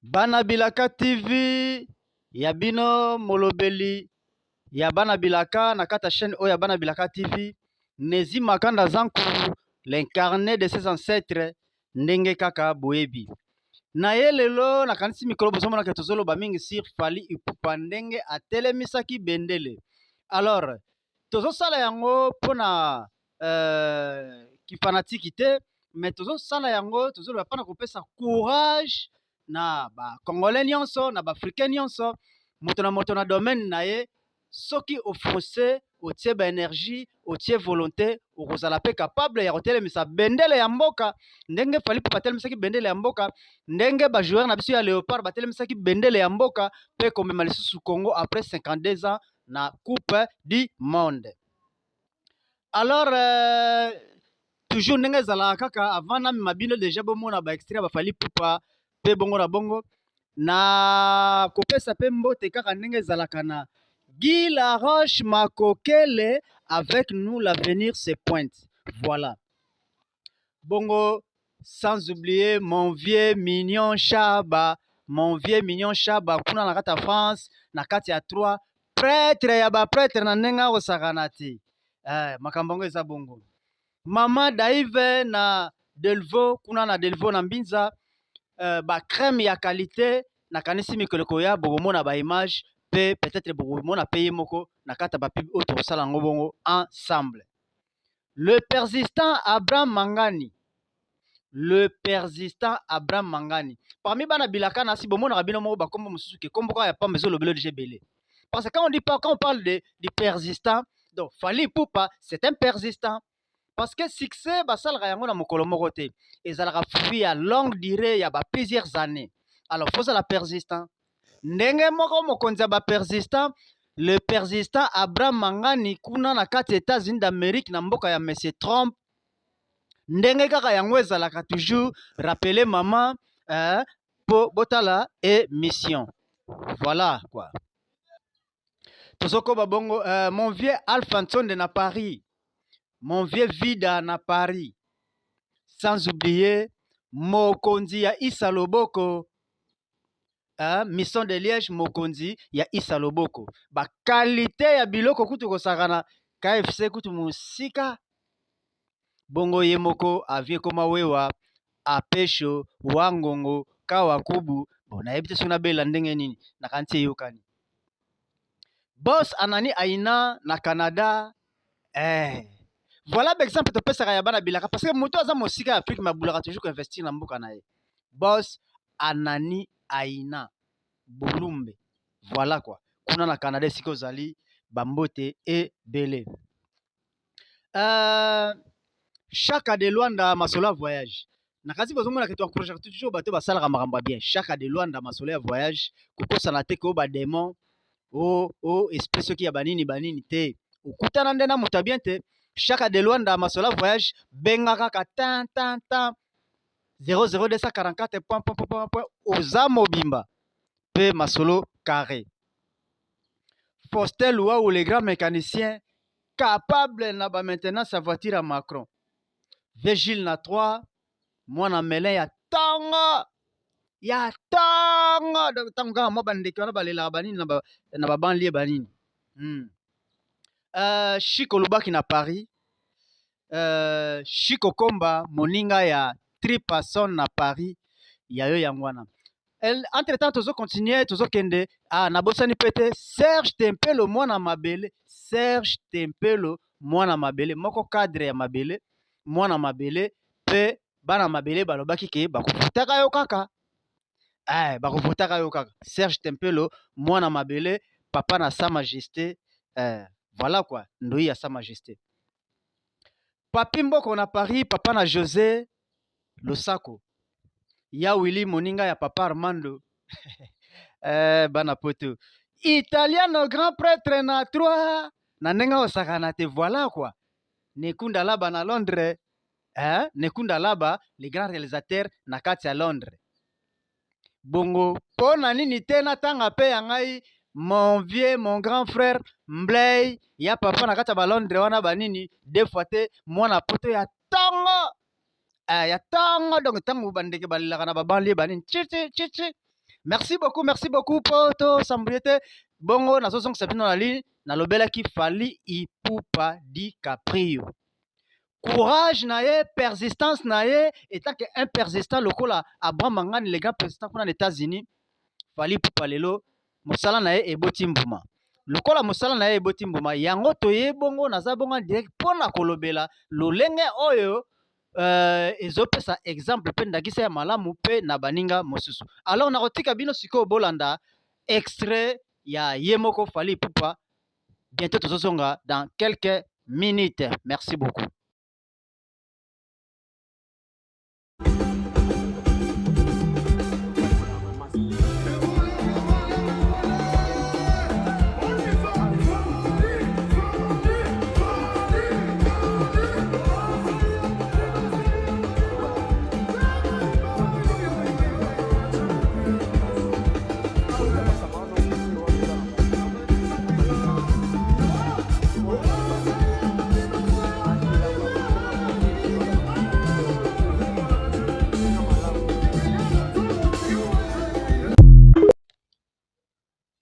Bana Bilaka TV ya bino molobeli ya Bana Bilaka na kata chaîne oyo ya Bana Bilaka TV Nezi Makanda Zankuru l'incarné de ses ancêtres ndenge kaka boyebi na ye lelo nakanisi mikolo bozomona ke tozoloba mingi sur Fally Ipupa ndenge atelemisaki bendele. Alors tozosala yango mpona kifanatiki te, mais tozosala yango tozoloba mpona kopesa courage na bakongolais nyonso na baafricain nyonso moto na domaine na ye. Soki ofonce otie baénergie otie volonté okozala mpe capable ya kotelemisa bendele ya mboka ndenge Fally Ipupa batelemisaki bendele ya mboka, ndenge bajoueur na biso ya Léopard batelemisaki bendele ya mboka mpe komema lisusu Congo après 52 ans na coupe du monde. Alors toujours ndenge ezalaka kaka avant namema bino déjà bomona baextrait ba Fally Ipupa mpe bongo na bongo na kopesa mpe mbote kaka ndenge ezalaka na Guy Laroche Makokele. Avec nous l'avenir se pointe. Voilà. Bongo, sans oublier mon vieux mignon Chaba. Mon vieux mignon Chaba. Kuna na kata France. Na kati ya 3. Prêtre ya ba prêtre na nenga osakanati. Makambongo eza bongo. Mama Daive na Delvaux. Kuna na Delvaux na Mbinza. Ba crème ya qualité. Na kanisi mikoleko ya bogomona ba image. Peut-être bogomona paye moko. Na kata ba pub auto sala ngobongo ensemble. Le persistant Abraham Mangani. Le persistant Abraham Mangani. Parmi Bana Bilaka, na si bomona rabino mo ba kombo mususu ke kombo ya pa mezo lobelo de GBL. Parce que quand on parle du persistant, donc Fally Ipupa, c'est un persistant. Parce que succès basal yango na mokolo moko te. Ezalaka fruit ya longue durée ya ba plusieurs années. Alors faut ça la persistant. Ndenge moko mokonzi ba persistant. Le persistant Abraham Mangani kuna na kati États-Unis d'Amérique na mboka ya Monsieur Trump. Ndenge kaka yango ezalaka toujours rappeler maman po botala et mission. Voilà quoi. Tozoko babongo mon vieux Alphanson de na Paris. Mon vieux Vida na Paris. Sans oublier mokonzi ya Issa Loboko. Mission de Liège mokonzi ya Issa Loboko. Ba qualité ya biloko kutu kosakana KFC kutu musika. Bongo yemoko avie koma wewa apesho wangongo kawakubu bona yebite suna bela ndenge nini nakanti yokani. Boss Anani Aina na Canada. Voilà exemple to pesa ya Bana Bilaka parce que moto aza mosika ya Afrique mabulaka toujours ko investir na mboka na ye. Boss Anani Aina Bolumbe. Voilà quoi. Kuna na Canada siko zali bambote et belé. Chaka de Luanda Masola voyage. Nakazi bozomona ke to encourager toujours bato basala makambo bien. Chaka de Luanda Masola voyage kukosa na te ko ba démon esprit soki ya banini te. Ukutana ndena moto bien te. Chaka de Luanda Masola voyage benga kaka tan 00244 point oza mobimba pe masolo carré. Faustin Loua ou les grands mécaniciens capable na ba maintenance sa voiture à Macron. Vigile na 3 mwana melin ya tanga tanga mo bandeke wana balela banini na ba banlieue banini. Chico Lubaki na Paris. Chico Komba moninga ya Tripason na Paris ya yo yangwana. Entre temps tozo continuer tozo kende na bosani pete Serge Tempelo mwana mabele. Serge Tempelo mwana mabele moko cadre ya mabele mwana mabele pe bana mabele balobaki ke bakufutaka yo kaka. Bakufutaka yo kaka. Serge Tempelo mwana mabele papa na Sa Majesté. Voilà quoi, ndoi ya Sa Majesté. Papi Mboko na Paris, papa na José Losako. Ya Willy moninga ya papa Armando. Bana poto. Italiano grand prêtre na 3. Na nenga osakana te, voilà quoi. Nekunda Laba na Londres. Nekunda Laba, les grands réalisateurs na kati à Londres. Bongo, pona nini tena tanga pe yangai. Mon vieux, mon grand frère Mblay, ya papa na kata ba Londres wana banini deux fois te mwana poto ya tango. Ya tango donc tango bandeke balaka na ba banlieue banini chichi. Merci beaucoup poto sambriete. Bongo na sosong sabino na li na lobela ki Fally Ipupa DiCaprio. Courage na ye, persistance na ye, étant que un persistant lokola Abraham Mangani, les grands persistants qu'on a aux États-Unis, Fally Ipupa lelo mosala na ye eboti mbuma. Lokola mosala na ye eboti mbuma, yango toye bongo naza bongo direct pona kolobela lolenge oyo ezopesa exemple pe ndakisa ya malamu pe na baninga mosusu. Alors nakotika bino siko bolanda extrait ya yemoko Fally Ipupa. Bientôt tozosonga dans quelques minutes. Merci beaucoup.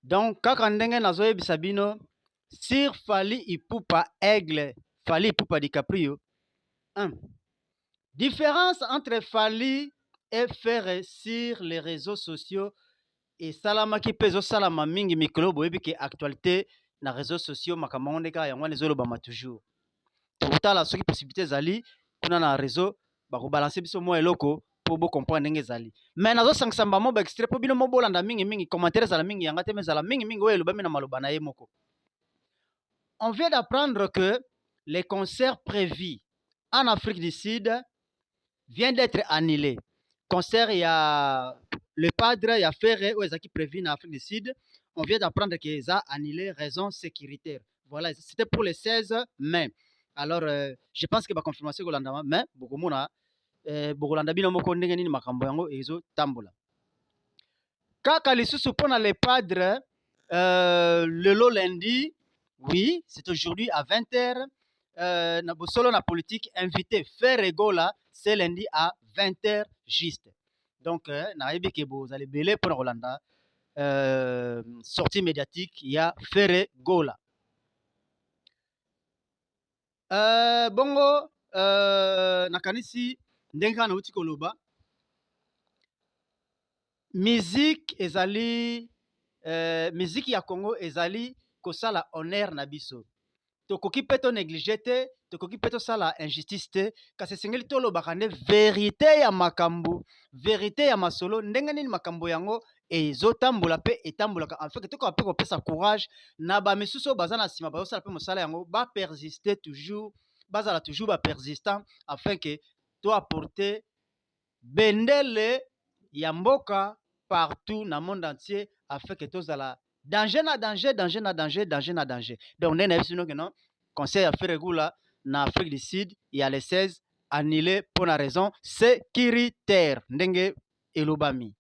Donc, kaka ndenge nazoyebisa bino sur Fally Ipupa Aigle, Fally Ipupa DiCaprio. Différence entre Fally et Ferré sur les réseaux sociaux et salamaki pezo salama mingi mikolo boyebi ke actualité na réseaux sociaux makamonde ka yango nezolo bama toujours. Tokutala soki possibilité zali kuna na réseau ba ko balancer biso mo eloko pour vous comprendre ndenge zali. Mais nazo sangisa mbamo ba extrait po bino mo bolanda mingi commentaires za la mingi yanga te mezala mingi oyo lobami na maloba na ye moko. On vient d'apprendre que les concerts prévus en Afrique du Sud viennent d'être annulés. Concert il y a le padre il y a Ferré ou ezaki prévu en Afrique du Sud, on vient d'apprendre qu'ils ont annulé raison sécuritaire. Voilà, c'était pour le 16 mai. Alors je pense que ba confirmation kolanda mais bokomona bokolanda bino moko ndenge nini makambo yango ezo tambola. Kaka lisusu pona le padre le lundi, oui, c'est aujourd'hui à 20h. Na bosolo na politique invité Ferré Gola, c'est lundi à 20h juste. Donc na yebi ke vous allez belé pour Rolanda sortie médiatique, il y a Ferré Gola. Bongo nakanisi ndenga na uti koloba musique ezali musique ya Congo ezali kosala honneur na biso. Tokoki pe to négliger te, tokoki pe to sala injustice te, kasi sengeli tolobaka nde vérité ya makambo, vérité ya masolo ndenge nini makambo yango ezotambola pe etambolaka. En fait tokoka pe kopesa courage na bamisusu baza na nsima bazosala pe mosala yango bapersister toujours, bazala toujours bapersistant afin que to apporter bendele ya mboka partout na monde entier afin que tozala danger na danger, danger na danger, danger na danger. Donc on est que non conseil à faire Goula na Afrique du Sud il y a les 16 annulés pour la raison sécuritaire ndenge elobami.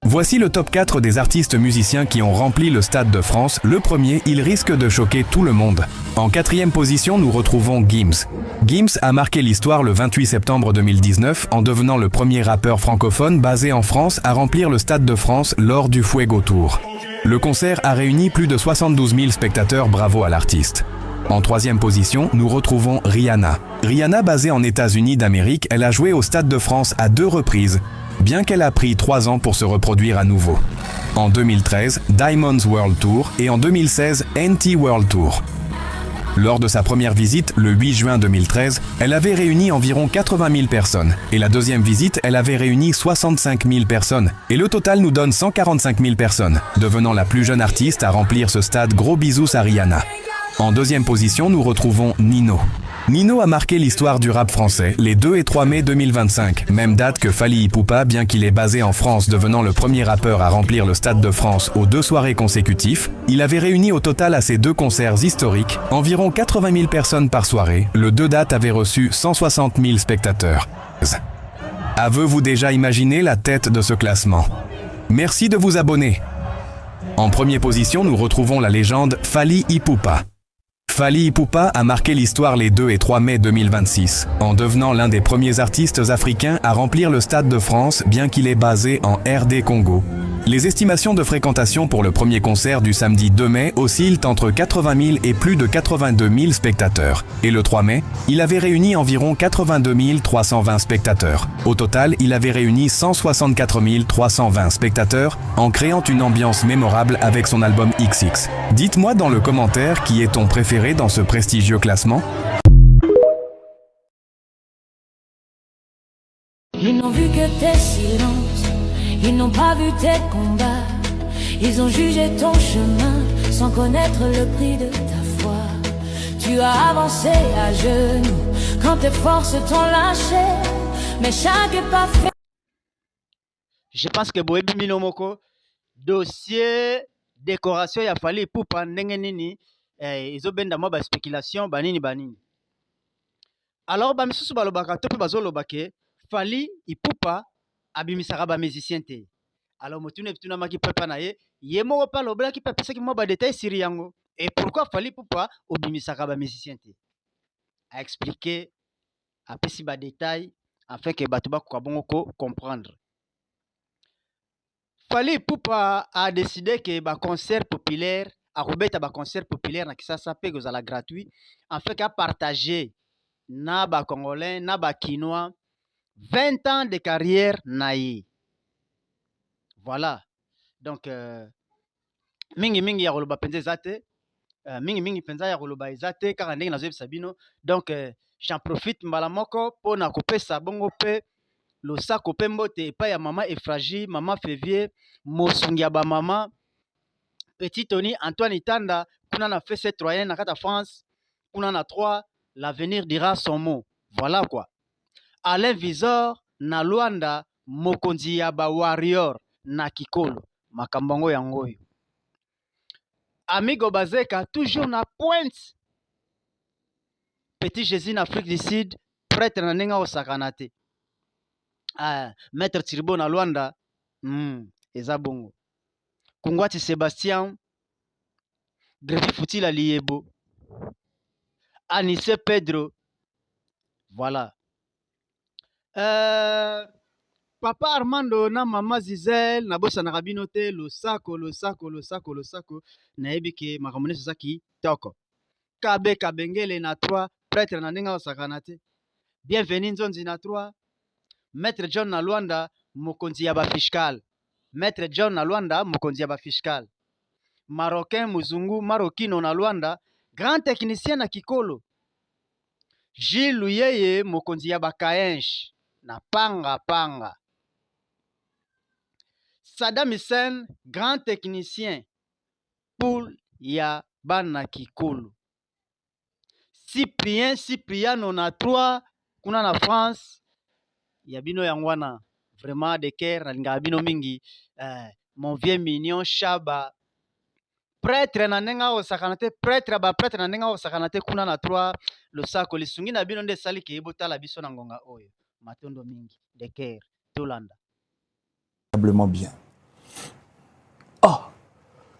Voici le top 4 des artistes musiciens qui ont rempli le Stade de France. Le premier, il risque de choquer tout le monde. En 4e position, nous retrouvons Gims. Gims a marqué l'histoire le 28 septembre 2019 en devenant le premier rappeur francophone basé en France à remplir le Stade de France lors du Fuego Tour. Le concert a réuni plus de 72 000 spectateurs, bravo à l'artiste. En 3e position, nous retrouvons Rihanna. Rihanna, basée en États-Unis d'Amérique, elle a joué au Stade de France à 2 reprises, bien qu'elle a pris 3 ans pour se reproduire à nouveau. En 2013, Diamonds World Tour et en 2016, NT World Tour. Lors de sa première visite, le 8 juin 2013, elle avait réuni environ 80 000 personnes. Et la deuxième visite, elle avait réuni 65 000 personnes. Et le total nous donne 145 000 personnes, devenant la plus jeune artiste à remplir ce stade. Gros bisous à Rihanna. En 2e position, nous retrouvons Nino. Nino a marqué l'histoire du rap français les 2 et 3 mai 2025, même date que Fally Ipupa, bien qu'il est basé en France, devenant le premier rappeur à remplir le Stade de France aux 2 soirées consécutives. Il avait réuni au total à ces 2 concerts historiques environ 80 000 personnes par soirée. Le 2 dates avait reçu 160 000 spectateurs. Avez-vous déjà imaginé la tête de ce classement? Merci de vous abonner. En première position, nous retrouvons la légende Fally Ipupa. Fally Ipupa a marqué l'histoire les 2 et 3 mai 2026, en devenant l'un des premiers artistes africains à remplir le Stade de France, bien qu'il est basé en RD Congo. Les estimations de fréquentation pour le premier concert du samedi 2 mai oscillent entre 80 000 et plus de 82 000 spectateurs. Et le 3 mai, il avait réuni environ 82 320 spectateurs. Au total, il avait réuni 164 320 spectateurs en créant une ambiance mémorable avec son album XX. Dites-moi dans le commentaire qui est ton préféré dans ce prestigieux classement. Ils n'ont vu que tes silences, ils n'ont pas vu tes combats. Ils ont jugé ton chemin sans connaître le prix de ta foi. Tu as avancé à genoux quand tes forces t'ont lâché, mais chaque pas fait. Je pense que Boebi Minomoko, dossier décoration, il a fallu pour pendant nini, ils ont bien d'abord spéculation, banini. Alors, bamisusu balobaka, tope bazolobake, fali ipupa abimisaka ba musicien te. Alors motune bituna maki pepa na ye, yemo pa lobela ki pepa saki mo ba détail sur yango. Et pourquoi fali ipupa obimisaka ba musicien te? A expliquer a pesi ba détail afin que batuba ko bongo ko comprendre. Fali ipupa a décidé que ba concert populaire, a robeta ba concert populaire na kisasa pe gozala gratuit afin qu'à partager na ba congolais na ba kinois 20 ans de carrière naïe. Voilà. Donc, mingi ya koloba penza zate, mingi penza ya koloba ezate kaka ndenge nazo yebisa bino. Donc, j'en profite mbala moko po na kopesa bongo pe losako pe mbote epai ya mama Efragie, mama Févier, mosungi ya ba mama Petit Tony, Antoine Itanda, kuna na fesse troyen na kata France, kuna na 3, l'avenir dira son mot. Voilà quoi. Alain Visor na Luanda, mokonzi ya ba warrior na Kikolo, makambongo yangoyo. Amigo Bazeka, toujours na pointe. Petit Jésus en Afrique du Sud, prêtre na nenga osakanate. Maître Tiribo na Luanda, eza bongo. Kungwati Sébastien, Grevi Futila Liebo, Anissé Pedro, voilà. Papa Armando na mama Zizel na bosa na rabino te losako na ebike makamone saki toko kabe kabengele na 3 prêtre na ndinga osakana te. Bienvenue nzonzi na 3 Maître John na Luanda mokonzi ya ba fiscal. Maître John na Luanda mokonzi ya ba fiscal. Marocain muzungu marokino na Luanda grand technicien na Kikolo. Gilles Luyeye mokonzi ya ba Kaensh na panga. Saddam Hussein, grand technicien pour ya bana Kikolo. Cypriano na 3 kuna na France. Yabino yangwana vraiment de cœur na bino mingi. Mon vieux mignon Chaba. Prêtre na nenga osakanate prêtre na nenga osakanate kuna na 3 le sako lisungi na bino nde sali ke ebota la biso na ngonga oyo. Matondo mingi de cœur Tolanda. Probablement bien. Ah,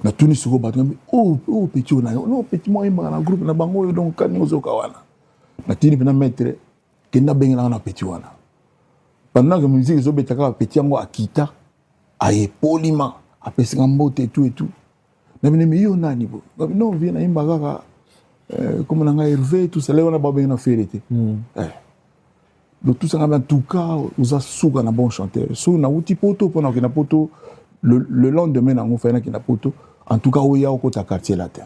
na tuni suko bato oh petit on non petit moi na groupe na bango donc kan ozo kawana. Na tini pena maître kenda benga na petit wana. Pendant que musique zo betaka petit yango akita aye poliment apesi ngambote et tout. Na mimi yo nani bo. Non vient na imba kaka comme na nga Hervé tout ça là on a pas benga na ferité. Donc tout ça en tout cas nous a souga na bon chanteur. So na uti poto pendant que na poto le lendemain on fait na poto en tout cas où il y a au côté quartier latin.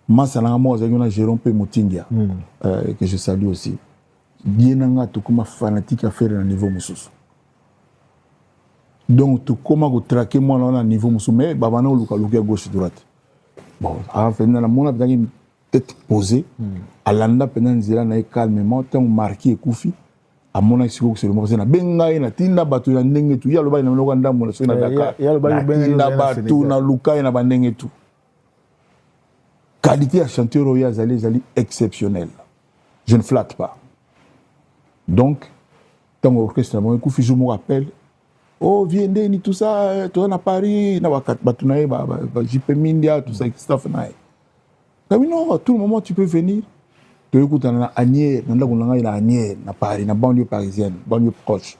Massa na moi na Jérôme P Motingia que je salue aussi. Bien nga to comme fanatique à faire à niveau mususu. Donc tout comment go traquer moi là à niveau mususu mais babana luka gauche droite. Bon, à fin na mona bien tête posée à landa pendant zira na calmement tant marqué Koufi. À mon avis, c'est le moment où benga na tinda batu na ndenge tu ya loba na lokanda ndambo so na Dakar ya tinda batu na luka na bandenge tu qualité à chanteur oya zali exceptionnelle, je ne flatte pas. Donc tant orchestre mon coup je me rappelle oh viens ni tout ça toi na Paris na batu na ba JP Mindia tout ça stuff na comme non tout le moment tu peux venir. Tu écoutes na Agnières, na Paris, na banlieue parisienne, banlieue proche.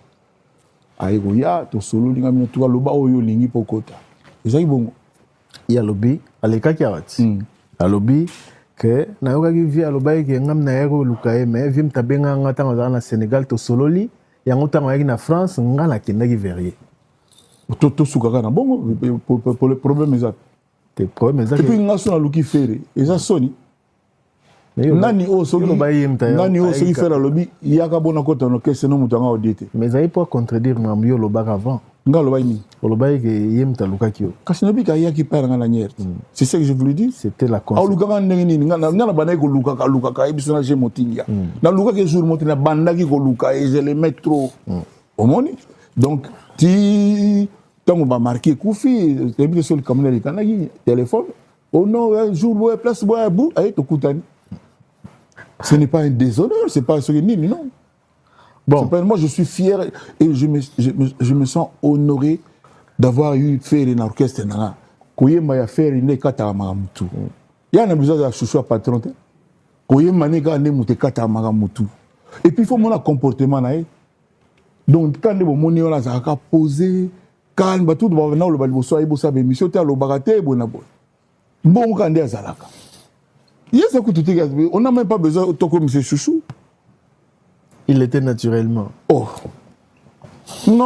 ayekoya tosololi nga mino tuka loba oyo olingi mpo kota ezalaki bongo ya lobi alekaki awati alobi ke nayokaki vi alobaki ke ngam na ye koluka ye me vi mtabenga nga ntango azalaka na Sénégal tosololi yango ntango ayaki na France nga nakendaki vers ye tosukaka na bongo pour le problème eza te problème eza epuis nga so naluki fere eza soni nani oyo soki fere alobi yaka bona kota no kese no moto anga odie te mais ezali mpo contredire makambo yo olobaka avant nga alobaki nini olobaki ke ye moto alukaki yo kasi nabiki ayaki pere nga na nyere c'est ce que je voulais dire c'était la alukaka ndenge nini nga na bandaki kolukaka ayebiso na je motingia nalukaki jour moti na bandaki koluka et je le mets trop omoni donc ti ntango bamarke ekufi ebi te soli kamoneli ekanaki téléphone oh non jour boye place boye abu aye tokutani. Ce n'est pas un déshonneur, c'est pas ce que ni non. Bon, moi je suis fier et je me sens honoré d'avoir eu fait un orchestre nanga. Koyema ya faire ne kata magamutu. Ya na besoin de chouchou patron. Koyema ne ka ne muté kata magamutu. Et puis il faut mon comportement na. Donc quand les moni on a ça poser calme ba tout ba na lo ba liboso ay bosa be mission te lo bagate bona bo. Bon quand des alaka. On n'a même pas besoin de comme M. Chouchou. Il était naturellement. Oh. Non.